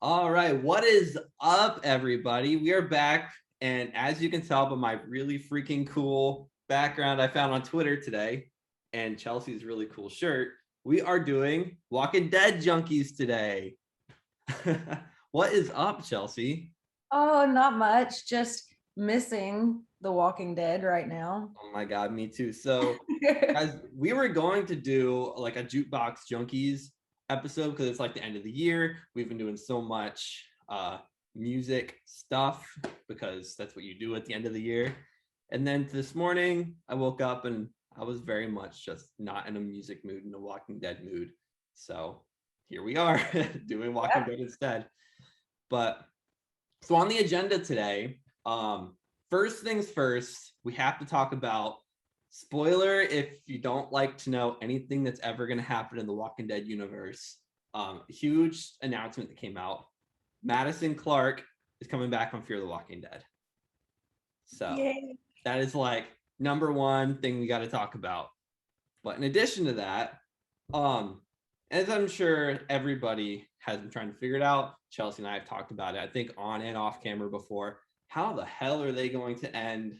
All right, what is up, everybody? We are back, and as you can tell by my really freaking cool background I found on Twitter today, and Chelsea's really cool shirt, we are doing Walking Dead Junkies today. What is up, Chelsea? Oh, not much. Just missing The Walking Dead right now. Oh my God, me too. So, guys, we were going to do like a Jukebox Junkies episode because it's like the end of the year. We've been doing so much music stuff because that's what you do at the end of the year. And then this morning, I woke up and I was very much just not in a music mood, in a Walking Dead mood. So here we are doing Walking Yep. Dead instead. But so on the agenda today, first things first, we have to talk about spoiler if you don't like to know anything that's ever going to happen in the Walking Dead universe. Huge announcement that came out. Madison Clark is coming back on Fear the Walking Dead. So Yay. that is like number one thing we got to talk about. But in addition to that, as I'm sure everybody has been trying to figure it out, Chelsea and I have talked about it, I think on and off camera before. How the hell are they going to end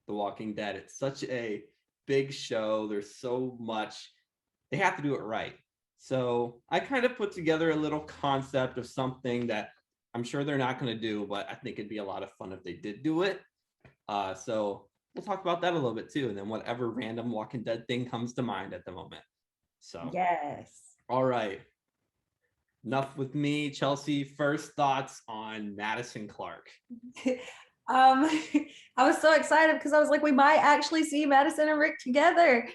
The Walking Dead? It's such a big show. There's so much. They have to do it right. So I kind of put together a little concept of something that I'm sure they're not going to do, but I think it'd be a lot of fun if they did do it. So we'll talk about that a little bit too, and then whatever random Walking Dead thing comes to mind at the moment. So, Yes. all right. Enough with me. Chelsea, first thoughts on Madison Clark. I was so excited because I was like, we might actually see Madison and Rick together.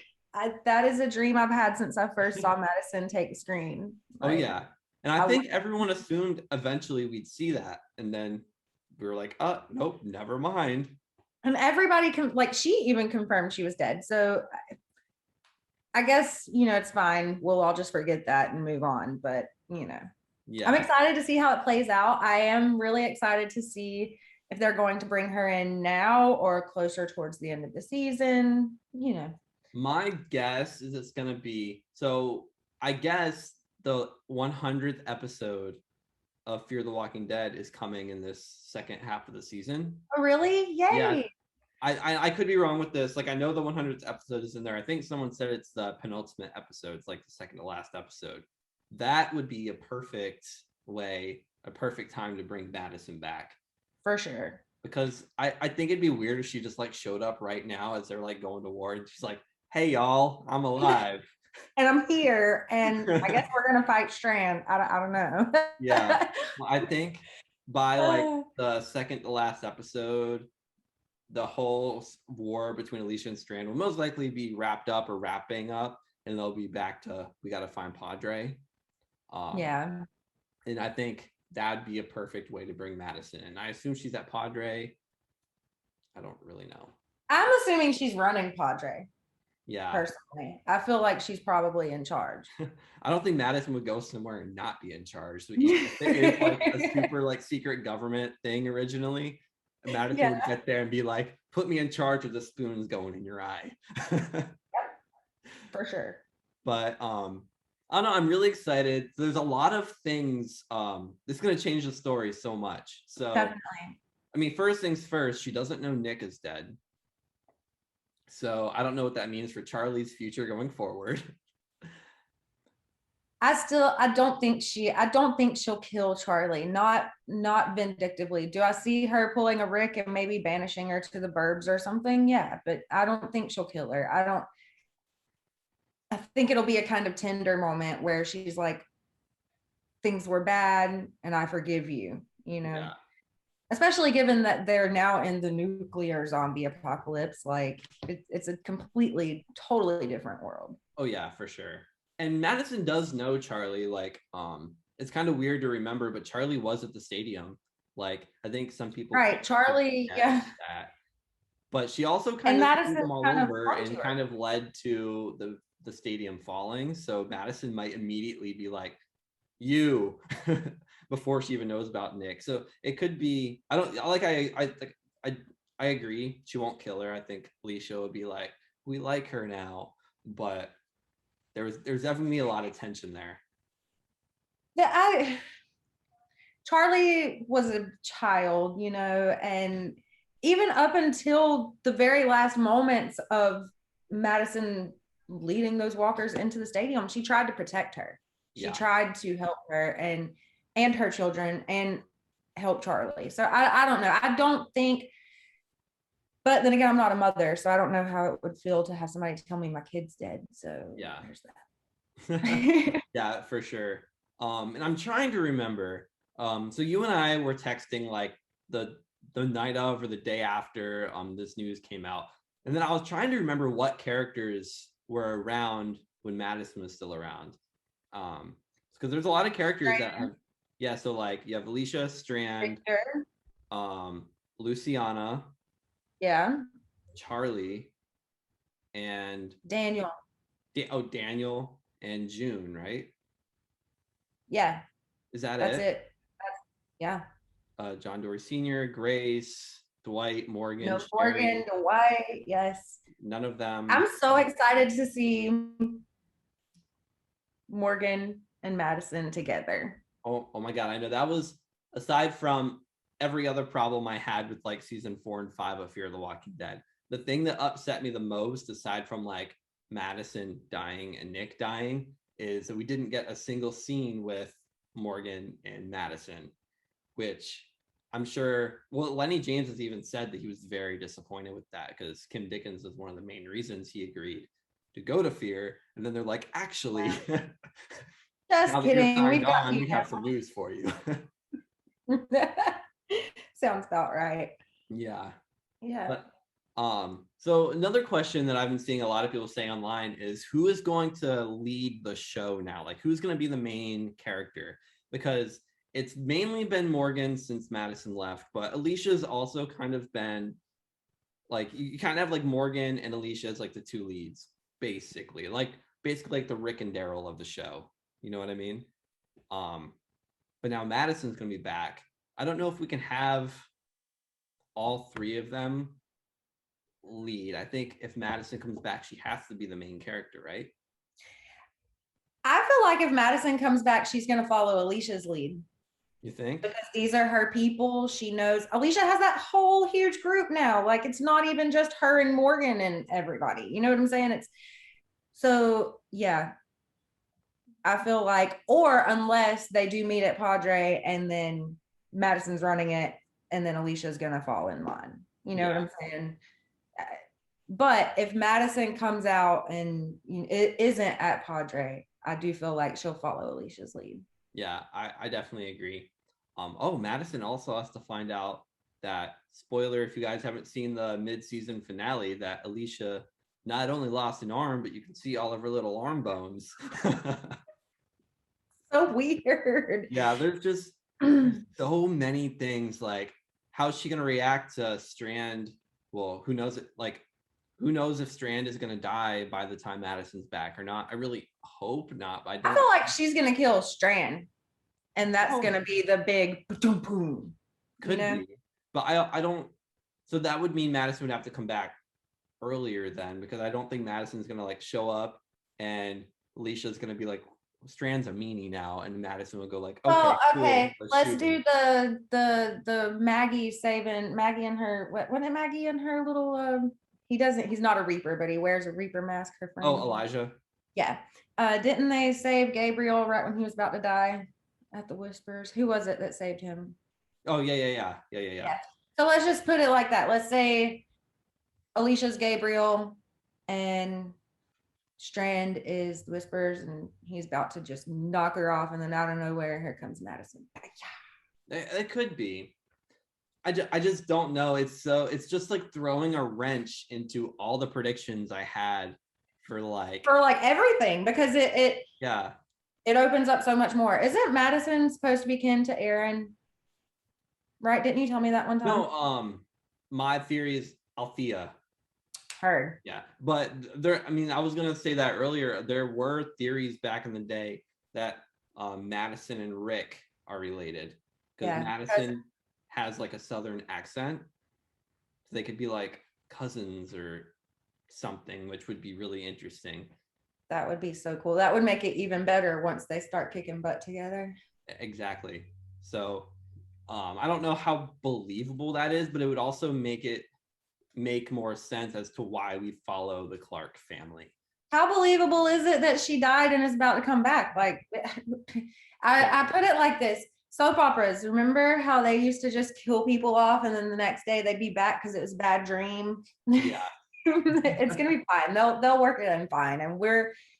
That is a dream I've had since I first saw Madison take the screen. Oh, Like, yeah. And I I think everyone assumed eventually we'd see that. And then we were like, nope, never mind. and everybody like she even confirmed she was dead. So I guess, it's fine. We'll all just forget that and move on. But, I'm Yeah. excited to see how it plays out. I am really excited to see if they're going to bring her in now or closer towards the end of the season. My guess is it's going to be so I guess the 100th episode of Fear the Walking Dead is coming in this second half of the season. Oh, really? Yeah, Yay. I could be wrong with this. Like I know the 100th episode is in there. I think someone said it's the penultimate episode. It's like the second to last episode. That would be a perfect a perfect time to bring Madison back. For sure. Because I think it'd be weird if she just like showed up right now as they're like going to war and she's like, hey y'all, I'm alive. And I'm here, and I guess we're gonna fight Strand. I don't know. Yeah. Well, I think by like the second to last episode, the whole war between Alicia and Strand will most likely be wrapped up or wrapping up, and they'll be back to we got to find Padre. Yeah. And I think that'd be a perfect way to bring Madison. And I assume she's at Padre. I don't really know. I'm assuming she's running Padre. Yeah. Personally, I feel like she's probably in charge. I don't think Madison would go somewhere and not be in charge. So if it is like a super like secret government thing originally, Madison would get there and be like, put me in charge of the spoons going in your eye. Yep, for sure. But I don't know, I'm really excited. There's a lot of things. It's gonna change the story so much. So Definitely. I mean, first things first, she doesn't know Nick is dead. So I don't know what that means for Charlie's future going forward. I don't think she'll kill Charlie, not vindictively. Do I see her pulling a Rick and maybe banishing her to the burbs or something? Yeah, but I don't think she'll kill her. I think it'll be a kind of tender moment where she's like, things were bad and I forgive you. Yeah. Especially given that they're now in the nuclear zombie apocalypse. Like it's a completely, totally different world. Oh yeah, for sure. And Madison does know Charlie. Like, it's kind of weird to remember, but Charlie was at the stadium. Like, I think some people Right, Charlie, yeah. that. But she also kind And of Madison threw them all kind of over clung to and her. kind of led to the stadium falling. So Madison might immediately be like, you before she even knows about Nick. So it could be, I don't like I agree. She won't kill her. I think Alicia would be like, we like her now, but there's definitely a lot of tension there. Yeah, Charlie was a child, you know, and even up until the very last moments of Madison leading those walkers into the stadium, she tried to protect her. She tried to help her and her children and help Charlie. So I don't know. I don't think, but then again, I'm not a mother, so I don't know how it would feel to have somebody tell me my kid's dead. So yeah, there's that. yeah, for sure. And I'm trying to remember. So you and I were texting like the night of or the day after this news came out, and then I was trying to remember what characters were around when Madison was still around. Because there's a lot of characters that have, yeah. So like you have Alicia, Strand, Victor. Luciana, Yeah. Charlie, and Daniel. Daniel and June, right? Yeah. Is that That's it? Yeah. John Dory Sr., Grace, Dwight, Morgan, No, Sherry. Morgan, Dwight, yes. None of them. I'm so excited to see Morgan and Madison together. Oh my God. I know that was, aside from every other problem I had with like season 4 and 5 of Fear of the Walking Dead, the thing that upset me the most, aside from like Madison dying and Nick dying, is that we didn't get a single scene with Morgan and Madison, which I'm sure, well, Lenny James has even said that he was very disappointed with that because Kim Dickens was one of the main reasons he agreed to go to Fear. And then they're like, actually, just kidding. We have some news for you. Sounds about right. Yeah. Yeah. But so another question that I've been seeing a lot of people say online is who is going to lead the show now? Like who's going to be the main character? Because it's mainly been Morgan since Madison left, but Alicia's also kind of been like, you kind of have like Morgan and Alicia as like the two leads, basically like the Rick and Daryl of the show. You know what I mean? But now Madison's going to be back. I don't know if we can have all three of them lead. I think if Madison comes back, she has to be the main character, right? I feel like if Madison comes back, she's going to follow Alicia's lead. You think? Because these are her people. She knows Alicia has that whole huge group now. Like it's not even just her and Morgan and everybody. You know what I'm saying? It's so yeah. I feel like, or unless they do meet at Padre and then Madison's running it and then Alicia's gonna fall in line. You know what I'm saying? But if Madison comes out and it isn't at Padre, I do feel like she'll follow Alicia's lead. Yeah, I definitely agree. Madison also has to find out that, spoiler if you guys haven't seen the mid-season finale, that Alicia not only lost an arm, but you can see all of her little arm bones. So weird. Yeah, there's just so many things. Like, how's she gonna react to Strand? Well, who knows it? Like, who knows if Strand is gonna die by the time Madison's back or not? I really hope not. But I feel like she's gonna kill Strand, and that's gonna be the big boom boom. Could be, but I don't. So that would mean Madison would have to come back earlier then, because I don't think Madison's gonna like show up and Alicia's gonna be like, Strand's a meanie now, and Madison will go like, okay, well, okay, cool, let's do the Maggie saving Maggie and her what did Maggie and her little he's not a Reaper, but he wears a Reaper mask, her friend. Oh, Elijah. Yeah. Didn't they save Gabriel right when he was about to die at the Whispers? Who was it that saved him? Oh yeah. So let's just put it like that. Let's say Alicia's Gabriel and Strand is the Whispers, and he's about to just knock her off, and then out of nowhere, here comes Madison. It could be. I just don't know. It's just like throwing a wrench into all the predictions I had for everything, because it opens up so much more. Isn't Madison supposed to be kin to Aaron? Right? Didn't you tell me that one time? No, my theory is Althea. Heard. Yeah, but I was gonna say that earlier. There were theories back in the day that Madison and Rick are related, because Madison has like a Southern accent, so they could be like cousins or something, which would be really interesting. That would be so cool. That would make it even better once they start kicking butt together. Exactly. So I don't know how believable that is, but it would also make more sense as to why we follow the Clark family. How believable is it that she died and is about to come back? Like, I put it like this. Soap operas, remember how they used to just kill people off and then the next day they'd be back because it was a bad dream? Yeah. It's gonna be fine. They'll work it in fine. And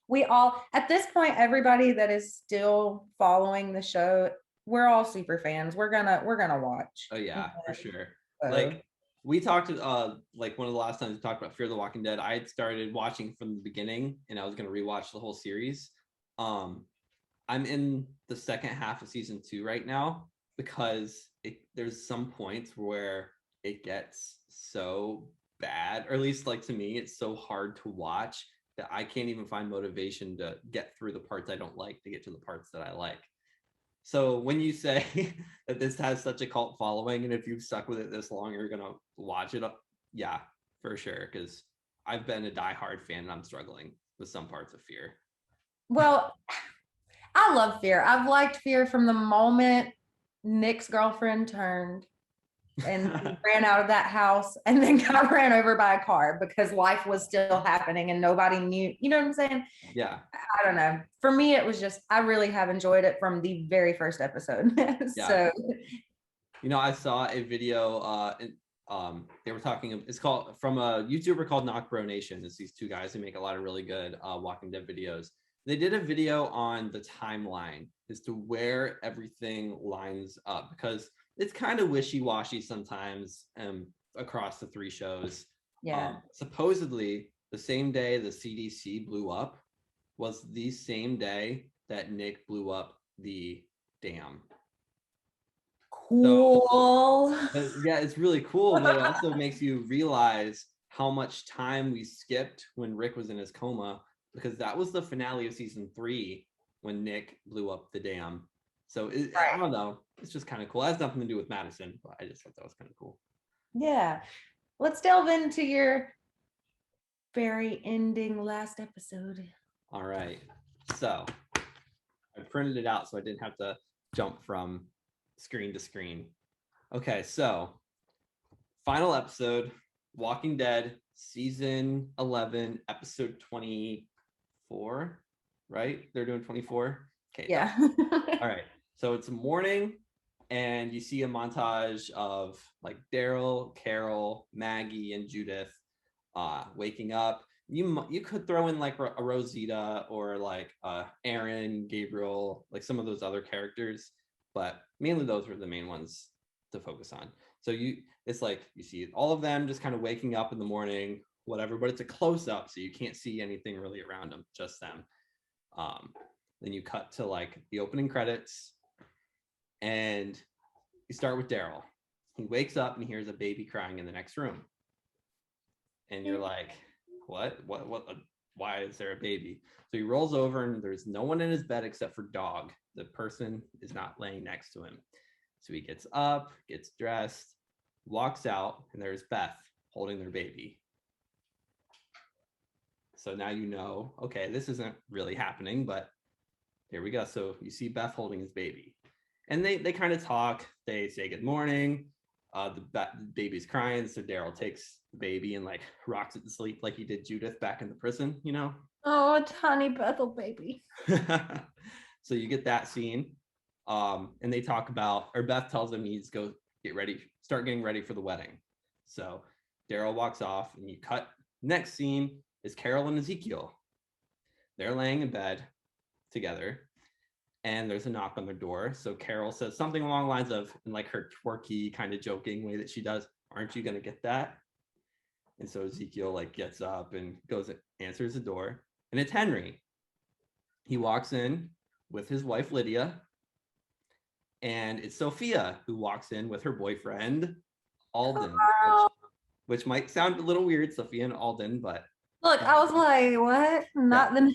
we all at this point, everybody that is still following the show, we're all super fans. We're gonna watch. Oh yeah, for sure. So. Like we talked like one of the last times we talked about Fear the Walking Dead, I had started watching from the beginning and I was going to rewatch the whole series. I'm in the second half of season 2 right now because there's some points where it gets so bad, or at least like to me it's so hard to watch that I can't even find motivation to get through the parts I don't like to get to the parts that I like. So when you say that this has such a cult following, and if you've stuck with it this long, you're gonna watch it up, yeah, for sure. Because I've been a diehard fan, and I'm struggling with some parts of Fear. Well, I love Fear. I've liked Fear from the moment Nick's girlfriend turned and ran out of that house and then got ran over by a car because life was still happening and nobody knew. You know what I'm saying? Yeah. I don't know. For me, it was just, I really have enjoyed it from the very first episode. So, you know, I saw a video, they were talking, it's called, from a YouTuber called Knock Bro Nation. It's these two guys who make a lot of really good Walking Dead videos. They did a video on the timeline as to where everything lines up, because it's kind of wishy-washy sometimes across the 3 shows. Yeah. Supposedly, the same day the CDC blew up was the same day that Nick blew up the dam. Cool. So, yeah, it's really cool, but it also makes you realize how much time we skipped when Rick was in his coma, because that was the finale of season 3 when Nick blew up the dam. So I don't know. It's just kind of cool. It has nothing to do with Madison, but I just thought that was kind of cool. Yeah. Let's delve into your very ending last episode. All right. So I printed it out so I didn't have to jump from screen to screen. Okay, so final episode, Walking Dead, season 11, episode 24, right? They're doing 24? Okay. Yeah. All right. So it's morning, and you see a montage of like Daryl, Carol, Maggie, and Judith waking up. You could throw in like a Rosita or like Aaron, Gabriel, like some of those other characters, but mainly those were the main ones to focus on. So it's like you see all of them just kind of waking up in the morning, whatever, but it's a close up, so you can't see anything really around them, just them. Then you cut to like the opening credits, and you start with Daryl. He wakes up and he hears a baby crying in the next room, and you're like, what, why is there a baby? So he rolls over and there's no one in his bed except for Dog. The person is not laying next to him. So he gets up, gets dressed, walks out, and there's Beth holding their baby. So now you know, okay, this isn't really happening, but here we go. So you see Beth holding his baby, and they kind of talk. They say good morning. The baby's crying, so Daryl takes the baby and like rocks it to sleep like he did Judith back in the prison, you know? Oh, tiny Bethel baby. So you get that scene, and they talk about, or Beth tells him he's go start getting ready for the wedding. So Daryl walks off, and you cut. Next scene is Carol and Ezekiel. They're laying in bed together, and there's a knock on their door. So Carol says something along the lines of, in like her twerky kind of joking way that she does, aren't you gonna get that? And so Ezekiel like gets up and goes and answers the door, and it's Henry. He walks in with his wife Lydia, and it's Sophia who walks in with her boyfriend Alden, which might sound a little weird, Sophia and Alden, but look, I was like, what? Not yeah,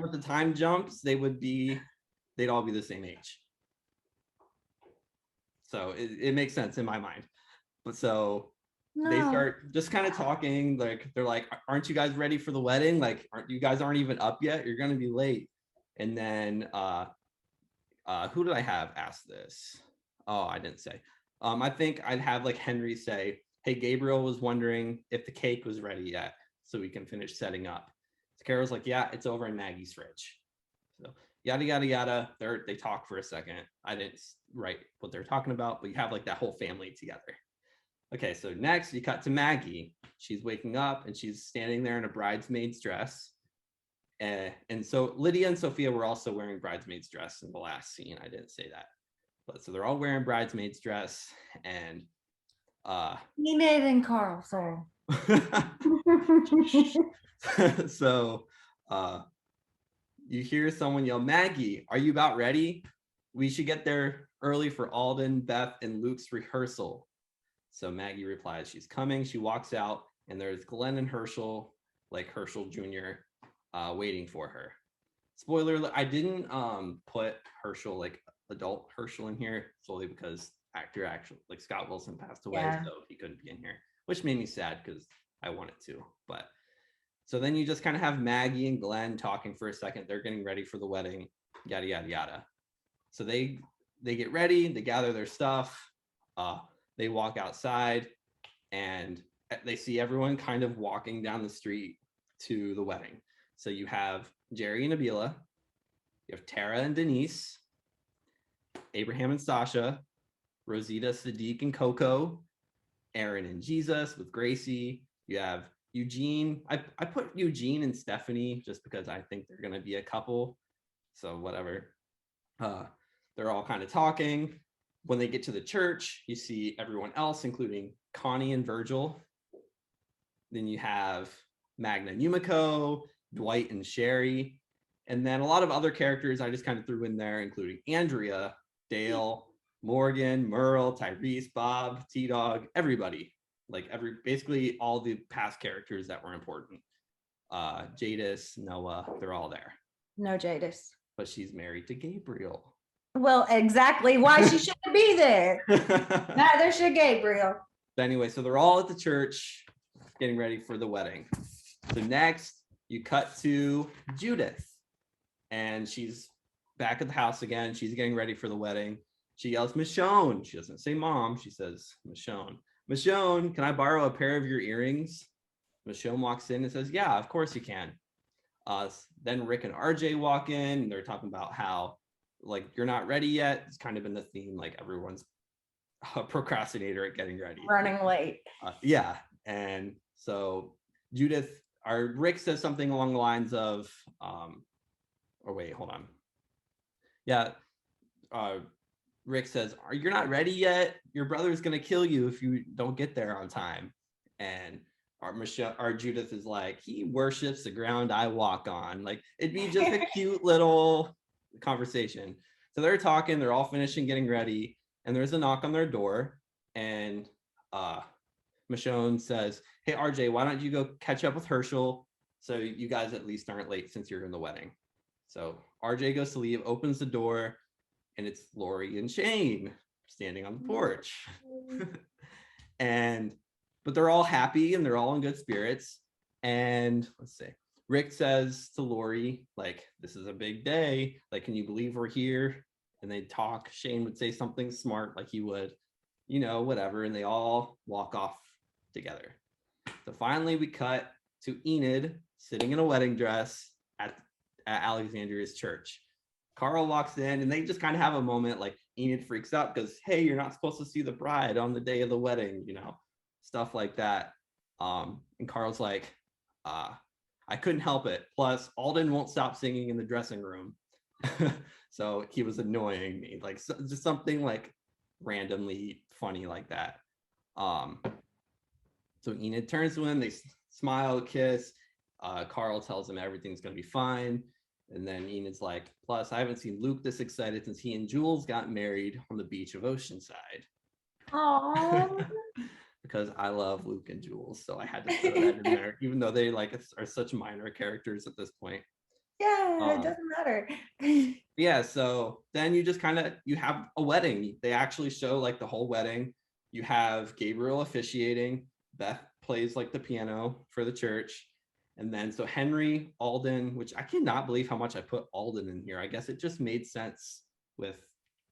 but the time jumps, they'd all be the same age. So it makes sense in my mind. But so they start just kind of talking, like they're like, aren't you guys ready for the wedding? Like, you guys aren't even up yet? You're gonna be late. And then who did I have ask this? Oh, I didn't say. I think I'd have like Henry say, "Hey, Gabriel was wondering if the cake was ready yet, so we can finish setting up." So Carol's like, "Yeah, it's over in Maggie's fridge." So yada yada yada. They talk for a second. I didn't write what they're talking about, but you have like that whole family together. Okay, so next you cut to Maggie. She's waking up and she's standing there in a bridesmaid's dress. And so Lydia and Sophia were also wearing bridesmaid's dress in the last scene. I didn't say that. But so they're all wearing bridesmaid's dress and Enid and Carl, sorry. so you hear someone yell, "Maggie, are you about ready? We should get there early for Alden, Beth, and Luke's rehearsal." So Maggie replies, she's coming. She walks out, and there's Glenn and Herschel, like Herschel Jr., waiting for her. Spoiler alert, I didn't put Herschel, like adult Herschel, in here solely because actor actually, like Scott Wilson, passed away, so he couldn't be in here, which made me sad because I wanted to. But so then you just kind of have Maggie and Glenn talking for a second. They're getting ready for the wedding, yada yada yada. So they get ready, they gather their stuff, they walk outside, and they see everyone kind of walking down the street to the wedding. So you have Jerry and Nabila, you have Tara and Denise, Abraham and Sasha, Rosita, Sadiq, and Coco, Aaron and Jesus with Gracie. You have Eugene. I put Eugene and Stephanie just because I think they're going to be a couple. So whatever. They're all kind of talking. When they get to the church, you see everyone else, including Connie and Virgil. Then you have Magna and Yumiko, Dwight and Sherry, and then a lot of other characters I just kind of threw in there, including Andrea, Dale, Morgan, Merle, Tyrese, Bob, T-Dog, everybody. Like basically all the past characters that were important. Jadis, Noah, they're all there. No Jadis. But she's married to Gabriel. Well, exactly why she shouldn't be there. Neither should Gabriel. But anyway, so they're all at the church getting ready for the wedding. So next, you cut to Judith. And she's back at the house again. She's getting ready for the wedding. She yells, "Michonne." She doesn't say mom. She says, "Michonne. Michonne, can I borrow a pair of your earrings?" Michonne walks in and says, "Yeah, of course you can." Then Rick and RJ walk in. And they're talking about how, like, you're not ready yet. It's kind of been the theme. Like, everyone's a procrastinator at getting ready. Running late. Yeah. And so Rick says something along the lines of, or wait, hold on. Yeah. Rick says, "You're not ready yet. Your brother's going to kill you if you don't get there on time." And our Judith is like, "He worships the ground I walk on." Like, it'd be just a cute little conversation. So they're talking, they're all finishing getting ready, and there's a knock on their door. And Michonne says, "Hey, RJ, why don't you go catch up with Herschel so you guys at least aren't late since you're in the wedding?" So RJ goes to leave, opens the door, and it's Lori and Shane standing on the porch. But they're all happy and they're all in good spirits. And let's see, Rick says to Lori, like, "This is a big day. Like, can you believe we're here?" And they talk. Shane would say something smart, like he would, whatever. And they all walk off together. So finally we cut to Enid sitting in a wedding dress at Alexandria's church. Carl walks in and they just kind of have a moment. Like, Enid freaks out because, "Hey, you're not supposed to see the bride on the day of the wedding," stuff like that. And Carl's like, "I couldn't help it. Plus, Alden won't stop singing in the dressing room." So he was annoying me, like, just something like randomly funny like that. So Enid turns to him, they smile, kiss. Carl tells him everything's going to be fine. And then Enid's like, "Plus, I haven't seen Luke this excited since he and Jules got married on the beach of Oceanside." Aww. Because I love Luke and Jules, so I had to throw that in there, even though they are such minor characters at this point. Yeah, it doesn't matter. Yeah, so then you just you have a wedding. They actually show like the whole wedding. You have Gabriel officiating. Beth plays like the piano for the church. And then so Henry, Alden, which I cannot believe how much I put Alden in here. I guess it just made sense with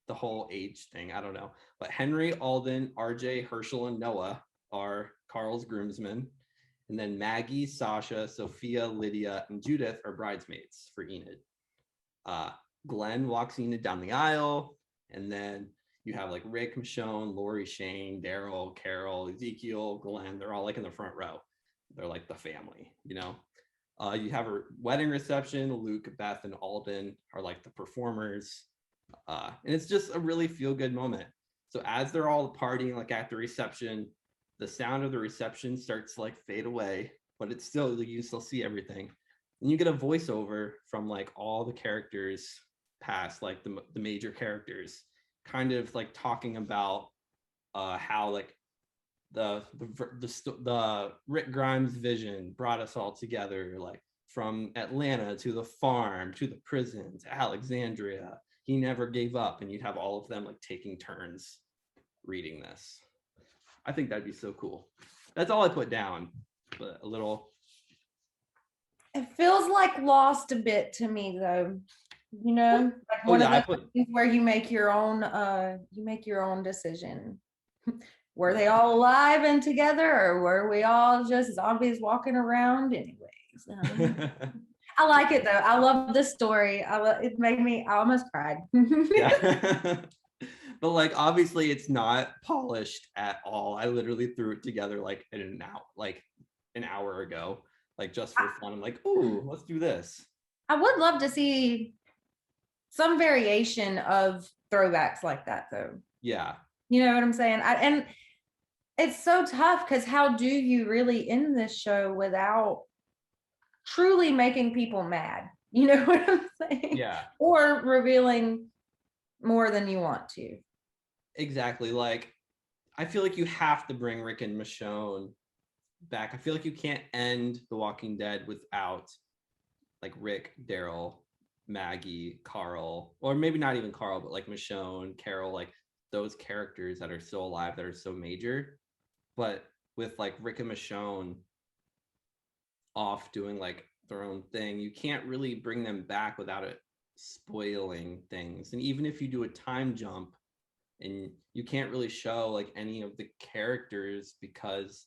the whole age thing. I don't know. But Henry, Alden, RJ, Herschel, and Noah are Carl's groomsmen. And then Maggie, Sasha, Sophia, Lydia, and Judith are bridesmaids for Enid. Glenn walks Enid down the aisle. And then you have like Rick, Michonne, Lori, Shane, Daryl, Carol, Ezekiel, Glenn. They're all like in the front row. They're like the family, you know? You have a wedding reception. Luke, Beth, and Alden are like the performers. And it's just a really feel-good moment. So as they're all partying, like at the reception, the sound of the reception starts to like fade away, but it's still, you still see everything. And you get a voiceover from like all the characters past, like the major characters, kind of like talking about how like the Rick Grimes vision brought us all together, like from Atlanta to the farm to the prison to Alexandria. He never gave up, and you'd have all of them like taking turns reading this. I think that'd be so cool. That's all I put down, but a little. It feels like Lost a bit to me, though. You know, like one of those things where you make your own decision. Were they all alive and together, or were we all just zombies walking around? Anyways, I like it though. I love this story. It made me. I almost cried. Yeah. But like obviously it's not polished at all. I literally threw it together like in an hour ago, like just for fun. I'm like, ooh, let's do this. I would love to see some variation of throwbacks like that though. Yeah. You know what I'm saying? And it's so tough because how do you really end this show without truly making people mad? You know what I'm saying? Yeah. Or revealing more than you want to. Exactly. Like, I feel like you have to bring Rick and Michonne back. I feel like you can't end The Walking Dead without like Rick, Daryl, Maggie, Carl, or maybe not even Carl, but like Michonne, Carol, like those characters that are still alive, that are so major. But with like Rick and Michonne off doing like their own thing, you can't really bring them back without it spoiling things. And even if you do a time jump, and you can't really show like any of the characters because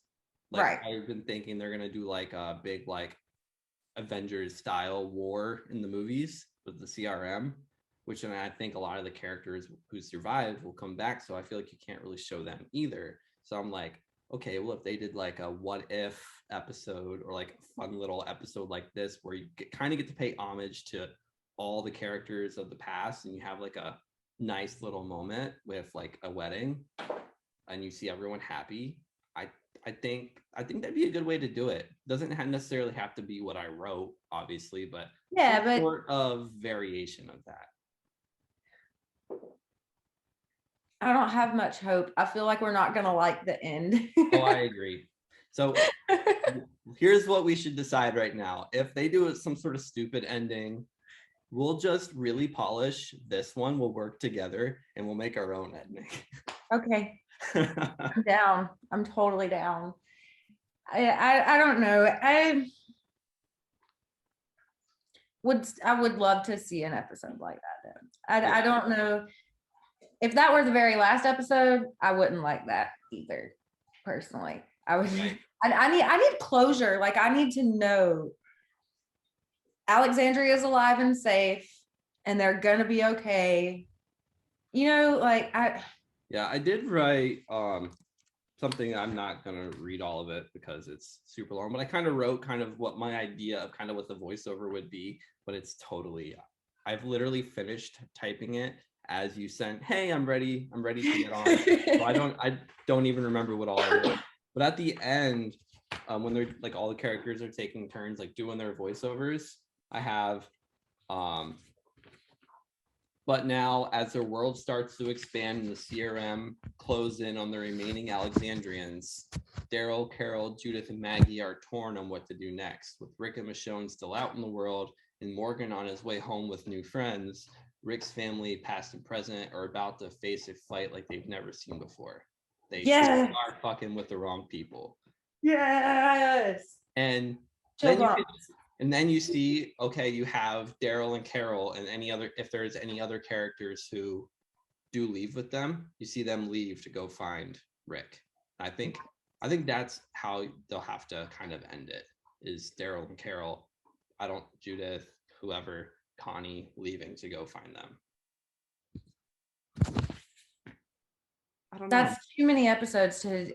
like I've been thinking they're gonna do like a big like Avengers style war in the movies with the CRM, which then I think a lot of the characters who survive will come back. So I feel like you can't really show them either. So I'm like, okay, well, if they did like a what if episode or like a fun little episode like this where you kind of get to pay homage to all the characters of the past, and you have like a nice little moment with like a wedding and you see everyone happy, I think that'd be a good way to do it. Doesn't necessarily have to be what I wrote, obviously, but yeah, but sort of variation of that. I don't have much hope. I feel like we're not gonna like the end. Oh, I agree. So here's what we should decide right now. If they do some sort of stupid ending, we'll just really polish this one. We'll work together and we'll make our own ending. Okay. I'm down. I'm totally down. I don't know. I would love to see an episode like that. I don't know. If that were the very last episode, I wouldn't like that either. Personally, I would. Right. I need closure. Like I need to know Alexandria is alive and safe, and they're gonna be okay. You know, like I did write something. I'm not gonna read all of it because it's super long, but I kind of wrote kind of what my idea of kind of what the voiceover would be, but it's totally, I've literally finished typing it as you sent, hey, I'm ready to get on. So I don't even remember what all I wrote. But at the end, when they're like all the characters are taking turns like doing their voiceovers, I have but now as their world starts to expand and the CRM close in on the remaining Alexandrians, Daryl, Carol, Judith, and Maggie are torn on what to do next. With Rick and Michonne still out in the world and Morgan on his way home with new friends, Rick's family, past and present, are about to face a fight like they've never seen before. They are fucking with the wrong people. Yes. And then you see, okay, you have Daryl and Carol and if there's any other characters who do leave with them, you see them leave to go find Rick. I think that's how they'll have to kind of end it, is Daryl and Carol, Judith, whoever, Connie leaving to go find them. I don't know. That's too many episodes to,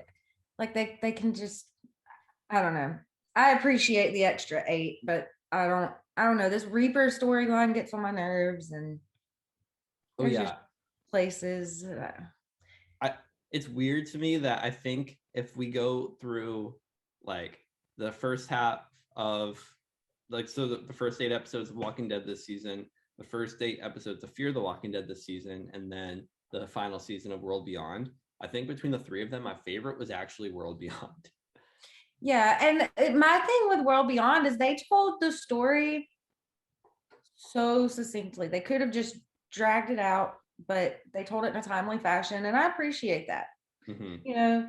like, they can just, I don't know. I appreciate the extra 8, but I don't know. This Reaper storyline gets on my nerves, and there's just places. It's weird to me that I think if we go through like the first half of like, so the first 8 episodes of Walking Dead this season, the first 8 episodes of Fear the Walking Dead this season, and then the final season of World Beyond, I think between the 3 of them, my favorite was actually World Beyond. Yeah, and my thing with World Beyond is they told the story so succinctly. They could have just dragged it out, but they told it in a timely fashion, and I appreciate that. Mm-hmm. You know,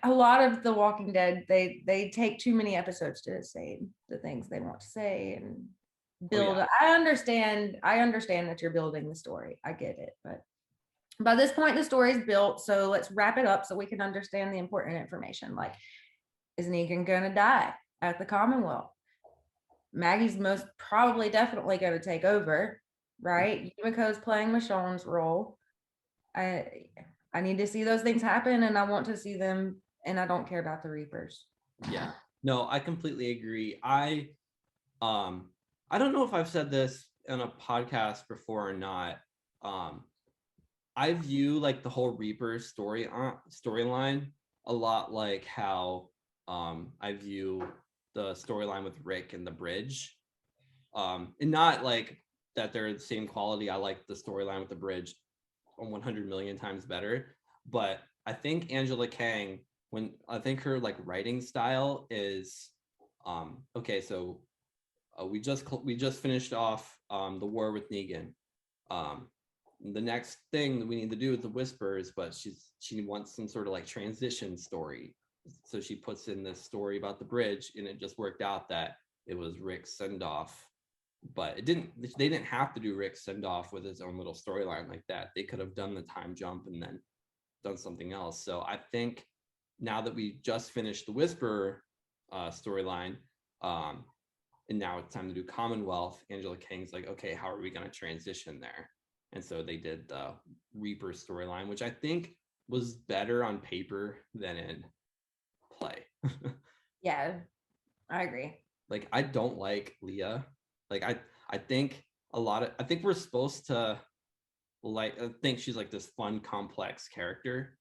a lot of The Walking Dead, they take too many episodes to say the things they want to say and build. I understand that you're building the story. I get it, but by this point the story's built, so let's wrap it up so we can understand the important information. Like, is Negan gonna die at the Commonwealth? Maggie's most probably definitely going to take over, right? Yumiko's playing Michonne's role. I need to see those things happen, and I want to see them, and I don't care about the Reapers. Yeah, no, I completely agree. I don't know if I've said this in a podcast before or not. I view like the whole Reaper storyline a lot like how I view the storyline with Rick and the bridge, and not like that they're the same quality. I like the storyline with the bridge 100 million times better, but I think Angela Kang, when I think her like writing style is okay, so we just finished off the war with Negan. The next thing that we need to do is the Whispers, but she wants some sort of like transition story, so she puts in this story about the bridge, and it just worked out that it was Rick's send-off. But they didn't have to do Rick's send-off with his own little storyline like that. They could have done the time jump and then done something else. So I think now that we just finished the Whisperer storyline, and now it's time to do Commonwealth, Angela Kang's like, okay, how are we going to transition there? And so they did the Reaper storyline, which I think was better on paper than in play. Yeah, I agree. Like, I don't like Leah. Like, I think I think we're supposed to like, I think she's like this fun, complex character,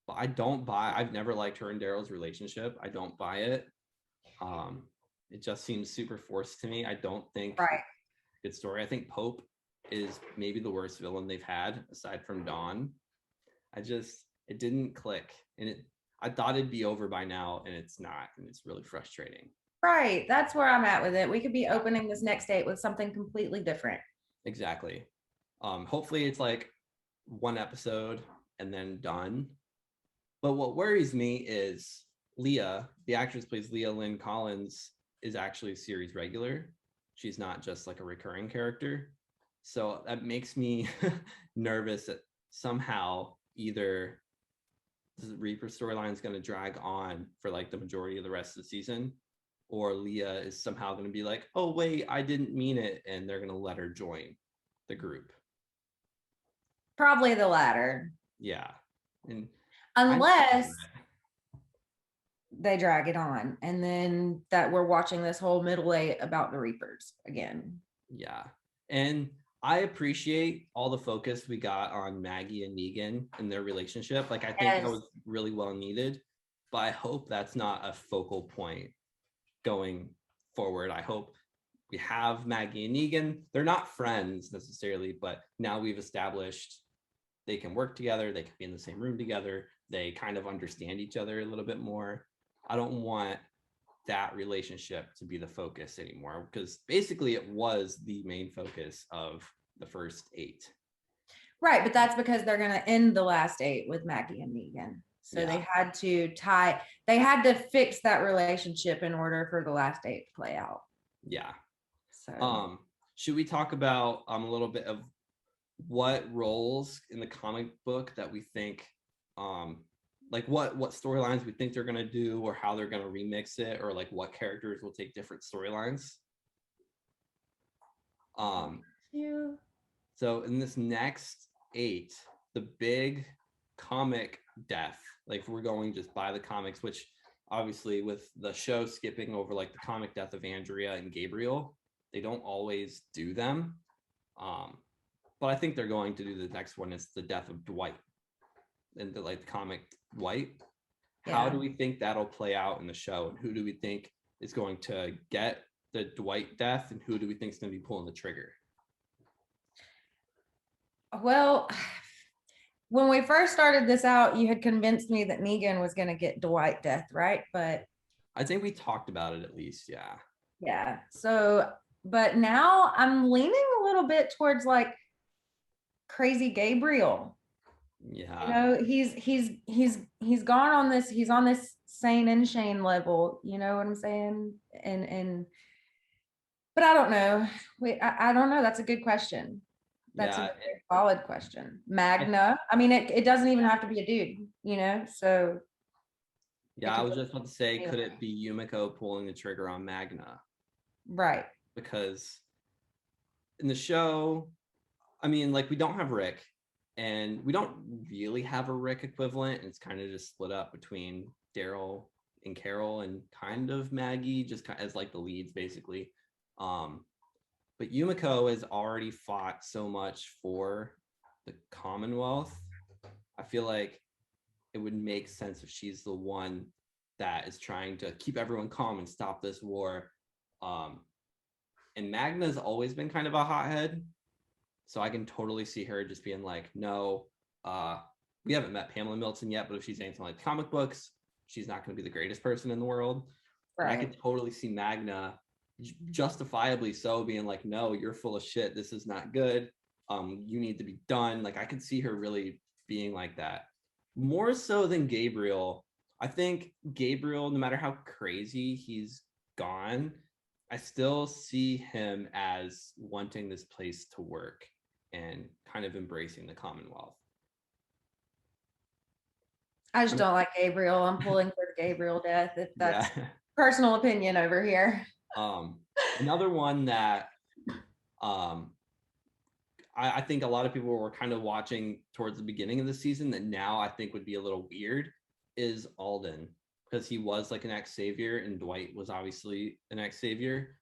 but I've never liked her and Daryl's relationship. I don't buy it. It just seems super forced to me. I don't think good story. I think Pope is maybe the worst villain they've had aside from Dawn. It didn't click, and I thought it'd be over by now, and it's not, and it's really frustrating. Right, that's where I'm at with it. We could be opening this next date with something completely different. Exactly. Hopefully it's like one episode and then done. But what worries me is Leah, the actress plays Leah Lynn Collins, is actually a series regular. She's not just like a recurring character. So that makes me nervous that somehow either the Reaper storyline is going to drag on for like the majority of the rest of the season, or Leah is somehow going to be like, oh, wait, I didn't mean it. And they're going to let her join the group. Probably the latter. Yeah. And unless they drag it on, and then that we're watching this whole middle eight about the Reapers again. Yeah. And I appreciate all the focus we got on Maggie and Negan and their relationship. Like, I think that was really well needed, but I hope that's not a focal point going forward. I hope we have Maggie and Negan. They're not friends necessarily, but now we've established they can work together. They can be in the same room together. They kind of understand each other a little bit more. I don't want that relationship to be the focus anymore, because basically it was the main focus of the first 8. Right, but that's because they're going to end the last 8 with Maggie and Negan. So they had to fix that relationship in order for the last 8 to play out. Yeah. So should we talk about a little bit of what roles in the comic book that we think like what storylines we think they're going to do, or how they're going to remix it, or like what characters will take different storylines. So in this next 8, the big comic death, like we're going just by the comics, which obviously with the show skipping over like the comic death of Andrea and Gabriel, they don't always do them. But I think they're going to do the next one. Is the death of Dwight in the like the comic Dwight. How do we think that'll play out in the show, and who do we think is going to get the Dwight death, and who do we think is going to be pulling the trigger? Well, when we first started this out, you had convinced me that Negan was going to get Dwight death, right? But I think we talked about it at least. Yeah. So, but now I'm leaning a little bit towards like crazy Gabriel. Yeah. You know, he's gone on this, he's on this sane and Shane level, you know what I'm saying? And but I don't know. I don't know. That's a good question. That's a very solid question. Magna. I mean, it doesn't even have to be a dude, you know? So yeah, I was just about to say, could it be Yumiko pulling the trigger on Magna? Right. Because in the show, I mean, like we don't have Rick, and we don't really have a Rick equivalent. It's kind of just split up between Daryl and Carol, and kind of Maggie, just as like the leads, basically. But Yumiko has already fought so much for the Commonwealth. I feel like it would make sense if she's the one that is trying to keep everyone calm and stop this war. And Magna's always been kind of a hothead. So I can totally see her just being like, no, we haven't met Pamela Milton yet, but if she's anything like comic books, she's not going to be the greatest person in the world. Right. And I could totally see Magna, justifiably so, being like, no, you're full of shit. This is not good. You need to be done. Like I could see her really being like that. More so than Gabriel. I think Gabriel, no matter how crazy he's gone, I still see him as wanting this place to work and kind of embracing the Commonwealth. I just don't like Gabriel. I'm pulling for Gabriel death, if that's personal opinion over here. Another one that I think a lot of people were kind of watching towards the beginning of the season that now I think would be a little weird is Alden, because he was like an ex-savior and Dwight was obviously an ex-savior.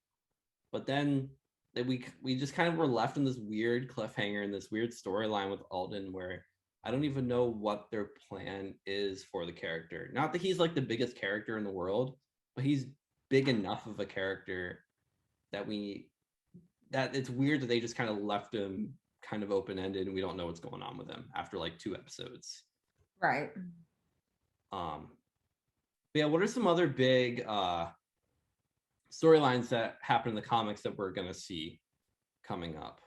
But then we just kind of were left in this weird cliffhanger and this weird storyline with Alden where I don't even know what their plan is for the character. Not that he's like the biggest character in the world, but he's big enough of a character that it's weird that they just kind of left him kind of open-ended and we don't know what's going on with him after like 2 episodes. Right. But yeah, what are some other big storylines that happen in the comics that we're going to see coming up?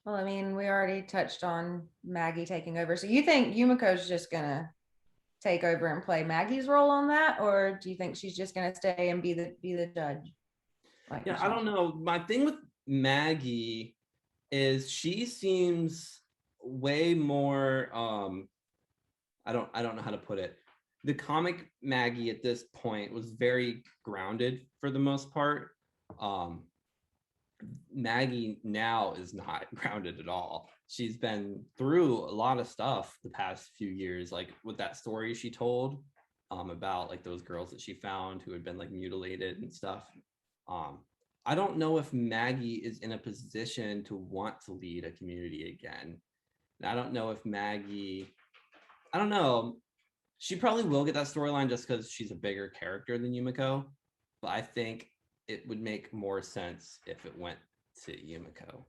Well, I mean, we already touched on Maggie taking over. So you think Yumiko's just going to take over and play Maggie's role on that? Or do you think she's just going to stay and be the judge? Like I don't know. My thing with Maggie is she seems way more, I don't know how to put it. The comic Maggie at this point was very grounded for the most part. Maggie now is not grounded at all. She's been through a lot of stuff the past few years, like with that story she told about like those girls that she found who had been like mutilated and stuff. I don't know if Maggie is in a position to want to lead a community again. And I don't know if Maggie, I don't know. She probably will get that storyline just because she's a bigger character than Yumiko. But I think it would make more sense if it went to Yumiko.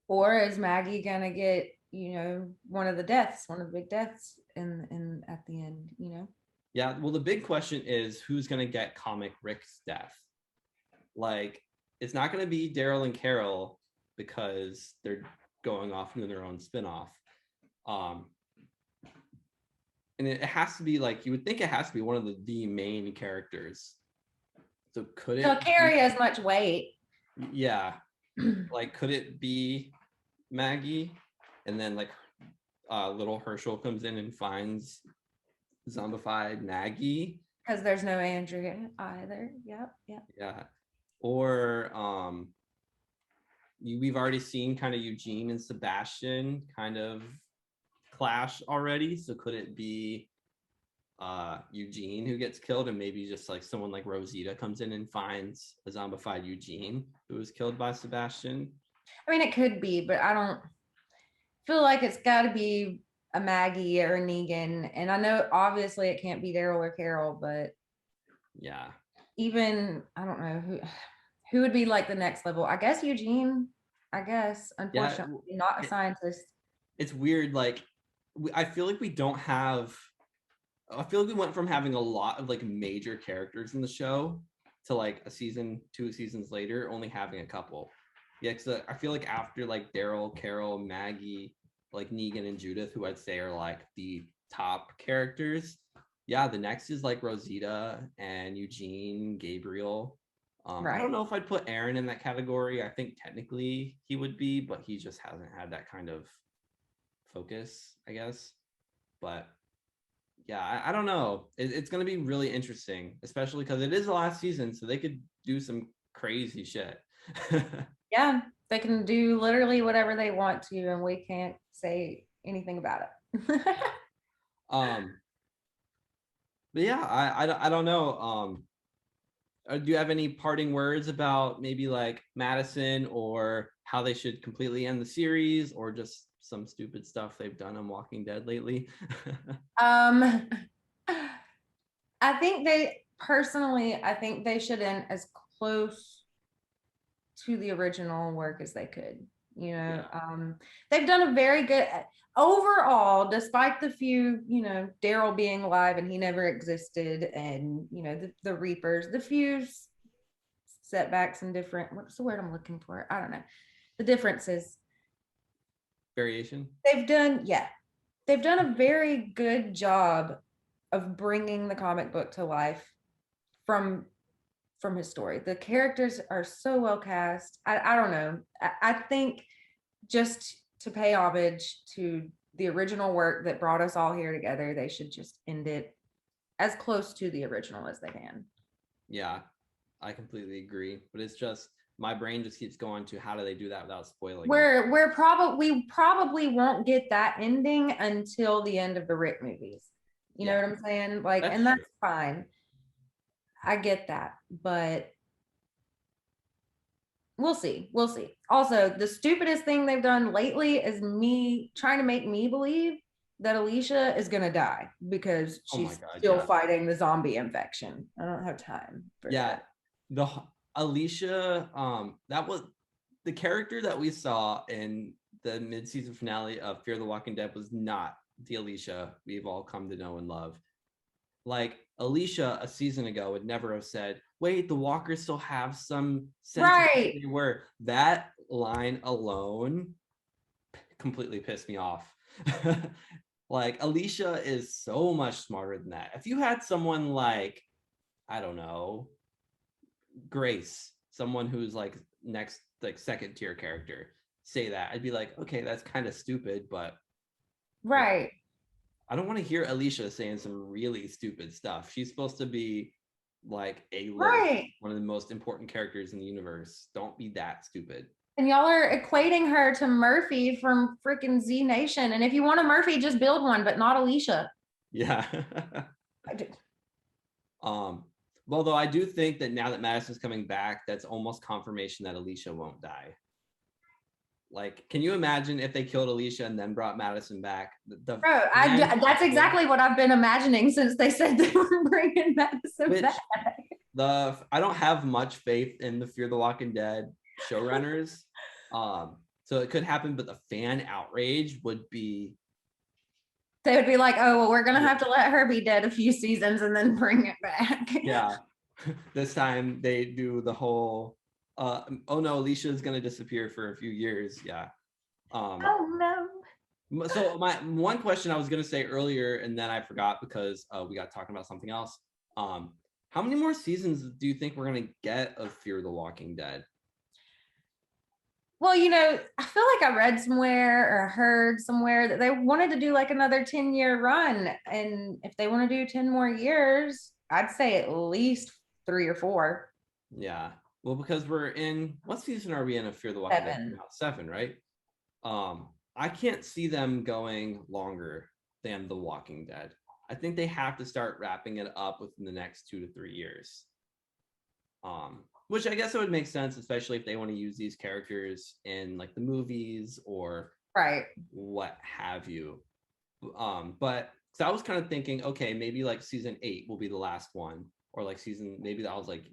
Or is Maggie gonna get, one of the big deaths in at the end, Yeah, well, the big question is who's gonna get comic Rick's death? Like, it's not gonna be Daryl and Carol because they're going off doing their own spinoff. And it has to be like, you would think it has to be one of the main characters. So could it carry as much weight? Yeah. Like, could it be Maggie, and then like little Herschel comes in and finds zombified Maggie. Because there's no Andrea either. Yep. Yeah. Or we've already seen kind of Eugene and Sebastian kind of clash already. So could it be Eugene who gets killed, and maybe just like someone like Rosita comes in and finds a zombified Eugene who was killed by Sebastian? I mean, it could be, but I don't feel like it's got to be a Maggie or a Negan. And I know obviously it can't be Daryl or Carol, but Yeah. even I don't know who would be like the next level. I guess Eugene. I guess unfortunately not a scientist. It's weird. Like I feel like we don't have. I feel like we went from having a lot of like major characters in the show to like a season, 2 seasons later, only having a couple. Yeah, because I feel like after like Daryl, Carol, Maggie, like Negan and Judith, who I'd say are like the top characters. Yeah, the next is like Rosita and Eugene, Gabriel. I don't know if I'd put Aaron in that category. I think technically he would be, but he just hasn't had that kind of focus, I guess. But yeah, I don't know. It's going to be really interesting, especially because it is the last season, so they could do some crazy shit. Yeah, they can do literally whatever they want to, and we can't say anything about it. But yeah, I don't know. Do you have any parting words about maybe like Madison or how they should completely end the series, or just some stupid stuff they've done on Walking Dead lately? I think I think they should end as close to the original work as they could. You know, they've done a very good overall, despite the few, you know, Daryl being alive and he never existed, and you know, the Reapers, the few setbacks and different, what's the word I'm looking for? I don't know. The differences. Variation. They've done a very good job of bringing the comic book to life from his story. The characters are so well cast. I don't know. I think just to pay homage to the original work that brought us all here together, they should just end it as close to the original as they can. Yeah, I completely agree. But it's just my brain just keeps going to how do they do that without spoiling it? We probably won't get that ending until the end of the Rick movies. You know what I'm saying? Like, and that's fine. I get that, but we'll see. We'll see. Also, the stupidest thing they've done lately is me trying to make me believe that Alicia is gonna die because she's still fighting the zombie infection. I don't have time for that. The Alicia, that was the character that we saw in the mid-season finale of Fear the Walking Dead was not the Alicia we've all come to know and love. Like Alicia a season ago would never have said, wait, the walkers still have some sense of who they were. That line alone completely pissed me off. Like Alicia is so much smarter than that. If you had someone like, I don't know, Grace, someone who's like next, like second tier character, say that, I'd be like, okay, that's kind of stupid, but right. I don't want to hear Alicia saying some really stupid stuff. She's supposed to be like one of the most important characters in the universe. Don't be that stupid. And y'all are equating her to Murphy from freaking Z Nation. And if you want a Murphy, just build one, but not Alicia. Yeah. Although I do think that now that Madison's coming back, that's almost confirmation that Alicia won't die. Like, can you imagine if they killed Alicia and then brought Madison back? That's exactly what I've been imagining since they said they were bringing Madison back. I don't have much faith in the Fear the Walking Dead showrunners. So it could happen, but the fan outrage would be. They would be like, oh, well, we're going to have to let her be dead a few seasons and then bring it back. Yeah. This time they do the whole, oh no, Alicia is going to disappear for a few years. Yeah. Oh no. So my one question I was going to say earlier, and then I forgot because we got talking about something else. How many more seasons do you think we're going to get of Fear the Walking Dead? Well, I feel like I read somewhere or heard somewhere that they wanted to do like another 10-year run. And if they want to do 10 more years, I'd say at least 3 or 4. Yeah. Well, because we're in, what season are we in of Fear the Walking Dead Seven. now? 7, right? I can't see them going longer than The Walking Dead. I think they have to start wrapping it up within the next 2 to 3 years. Which I guess it would make sense, especially if they want to use these characters in like the movies or Right. what have you. But so I was kind of thinking, okay, maybe like season 8 will be the last one, or like maybe I was like,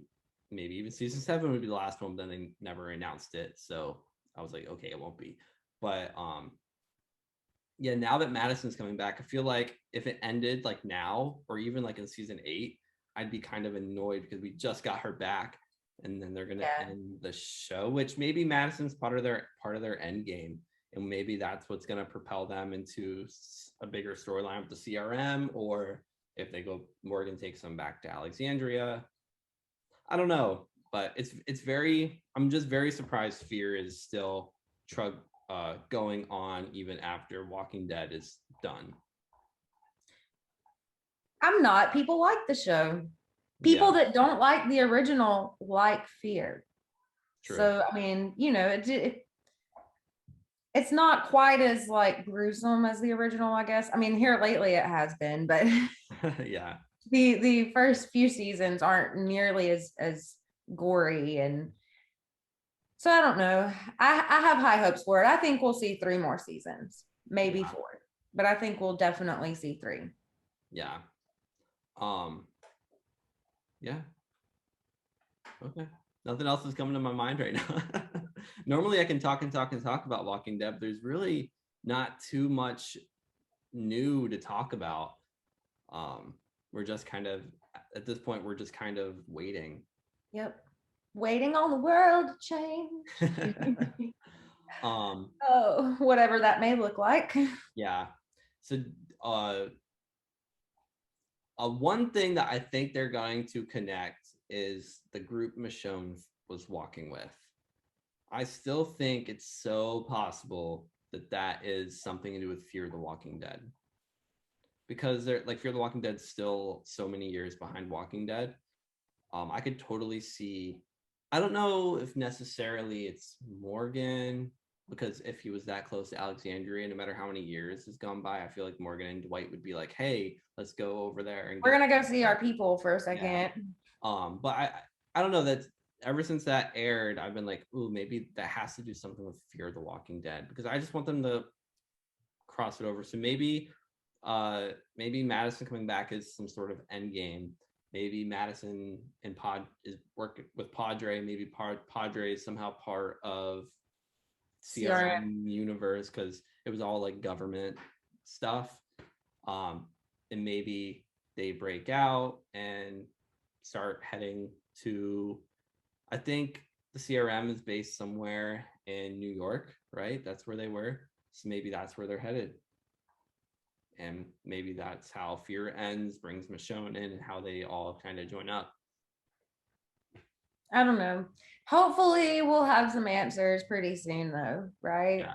maybe even season 7 would be the last one, but then they never announced it. So I was like, okay, it won't be. But yeah, now that Madison's coming back, I feel like if it ended like now or even like in season 8, I'd be kind of annoyed because we just got her back and then they're gonna Yeah. end the show, which maybe Madison's part of their end game. And maybe that's what's gonna propel them into a bigger storyline with the CRM, or if they go Morgan takes them back to Alexandria. I don't know, but it's very I'm just very surprised Fear is still going on even after Walking Dead is done. I'm not. People like the show. People Yeah, that don't like the original like Fear. true. So, I mean, it's not quite as like gruesome as the original, I guess. I mean, here lately it has been, but Yeah, the first few seasons aren't nearly as gory, and so I don't know. I have high hopes for it. I think we'll see 3 more seasons, maybe yeah, 4, but I think we'll definitely see 3. yeah. Um, yeah. Okay. Nothing else is coming to my mind right now. Normally I can talk and talk and talk about Walking Dead, but there's really not too much new to talk about. We're just kind of at this point, we're just kind of waiting. Yep. Waiting on the world to change. um, Oh, whatever that may look like. yeah. So uh one thing that I think they're going to connect is the group Michonne was walking with. I still think it's so possible that that is something to do with Fear the Walking Dead, because they're like Fear the Walking Dead still so many years behind Walking Dead. I could totally see. I don't know if necessarily it's Morgan, because if he was that close to Alexandria, no matter how many years has gone by, I feel like Morgan and Dwight would be like, "Hey, let's go over there and We're get." gonna go see our people for a Yeah. second. But I don't know, that ever since that aired, I've been like, ooh, maybe that has to do something with Fear the Walking Dead, because I just want them to cross it over. So maybe Madison coming back is some sort of end game. Maybe Madison and Pod is working with Padre. Maybe Padre is somehow part of CRM. CRM universe because it was all like government stuff. Um, and maybe they break out and start heading to, I think the CRM is based somewhere in New York, right? That's where they were. So maybe that's where they're headed. And maybe that's how Fear ends, brings Michonne in, and how they all kind of join up. I don't know. Hopefully we'll have some answers pretty soon though, right? Yeah.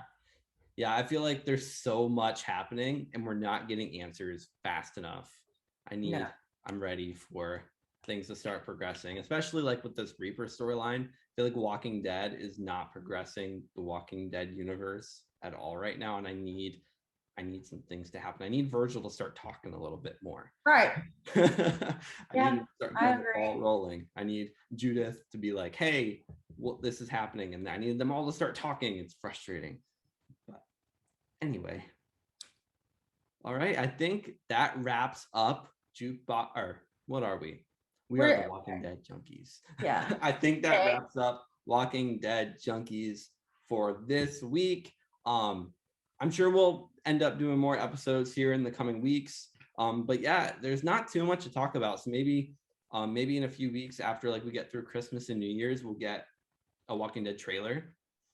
Yeah, I feel like there's so much happening and we're not getting answers fast enough. No. I'm ready for things to start progressing, especially like with this Reaper storyline. I feel like Walking Dead is not progressing the Walking Dead universe at all right now. And I need some things to happen. I need Virgil to start talking a little bit more. Right. I Yeah, need to start I getting the agree. ball rolling. I need Judith to be like, hey, well, this is happening. And I need them all to start talking. It's frustrating. But anyway, all right. I think that wraps up Jukebox. Or what are we? We are the We're Walking Dead Junkies. yeah. I think that Okay. wraps up Walking Dead Junkies for this week. I'm sure we'll end up doing more episodes here in the coming weeks. But yeah, there's not too much to talk about. So maybe in a few weeks after like we get through Christmas and New Year's, we'll get a Walking Dead trailer.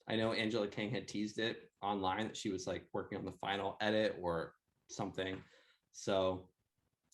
I know Angela King had teased it online that she was like working on the final edit or something. So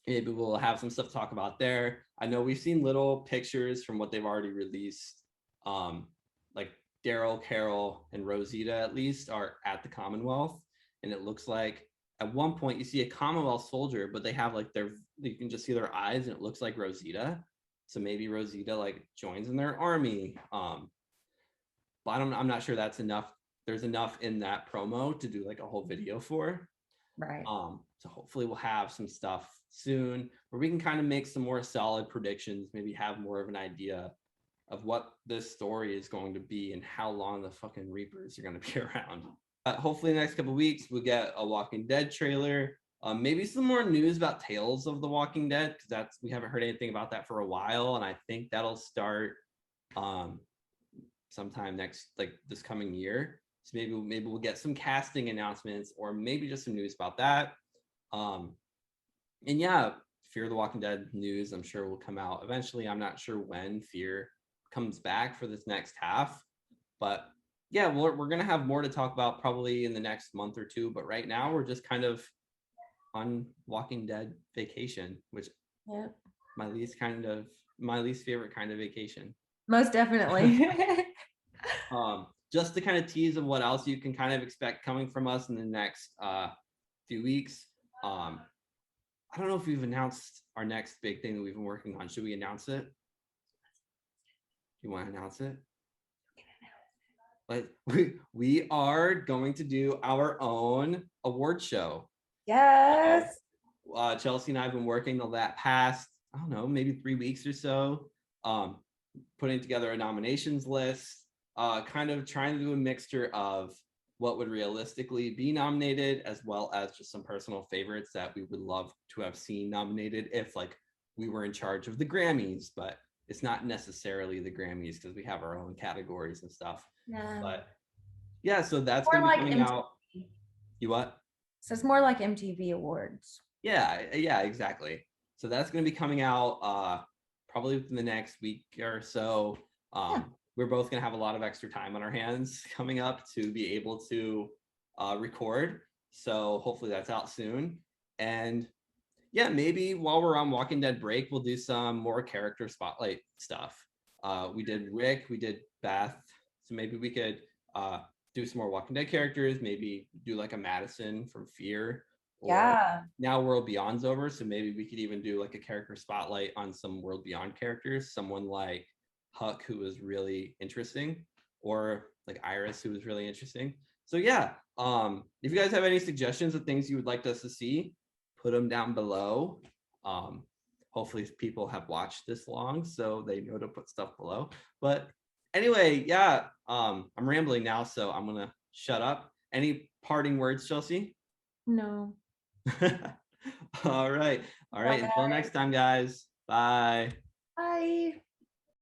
maybe we'll have some stuff to talk about there. I know we've seen little pictures from what they've already released, like Daryl, Carol, and Rosita at least are at the Commonwealth, and it looks like at one point you see a Commonwealth soldier, but they have like you can just see their eyes, and it looks like Rosita. So maybe Rosita like joins in their army. But I'm not sure that's enough. There's enough in that promo to do like a whole video for. Right. So hopefully we'll have some stuff soon where we can kind of make some more solid predictions, maybe have more of an idea of what this story is going to be and how long the fucking Reapers are going to be around. Hopefully the next couple of weeks we'll get a Walking Dead trailer, maybe some more news about Tales of the Walking Dead, because we haven't heard anything about that for a while, and I think that'll start sometime this coming year. So maybe we'll get some casting announcements, or maybe just some news about that. And yeah, Fear the Walking Dead news I'm sure will come out eventually. I'm not sure when Fear comes back for this next half, but yeah, we're gonna have more to talk about probably in the next month or two. But right now we're just kind of on Walking Dead vacation, which my least favorite kind of vacation. Most definitely. Just to kind of tease of what else you can kind of expect coming from us in the next few weeks. I don't know if we've announced our next big thing that we've been working on. Should we announce it? You want to announce it? But we are going to do our own award show. Yes. Chelsey and I have been working the past, I don't know, maybe 3 weeks or so, putting together a nominations list, kind of trying to do a mixture of what would realistically be nominated, as well as just some personal favorites that we would love to have seen nominated if like we were in charge of the Grammys, but it's not necessarily the Grammys because we have our own categories and stuff. Yeah. But yeah, so that's More gonna be like coming MTV. out. You what? So it's more like MTV Awards. Yeah, exactly. So that's going to be coming out probably within the next week or so. We're both going to have a lot of extra time on our hands coming up to be able to record. So hopefully that's out soon. And yeah, maybe while we're on Walking Dead break, we'll do some more character spotlight stuff. We did Rick, we did Beth. So maybe we could do some more Walking Dead characters, maybe do like a Madison from Fear. Yeah. Now World Beyond's over, so maybe we could even do like a character spotlight on some World Beyond characters, someone like Huck, who was really interesting, or like Iris, who was really interesting. So yeah, if you guys have any suggestions of things you would like us to see, put them down below. Hopefully people have watched this long, so they know to put stuff below. But anyway, yeah, I'm rambling now, so I'm gonna shut up. Any parting words, Chelsey? No. All right. Until next time, guys. Bye. Bye.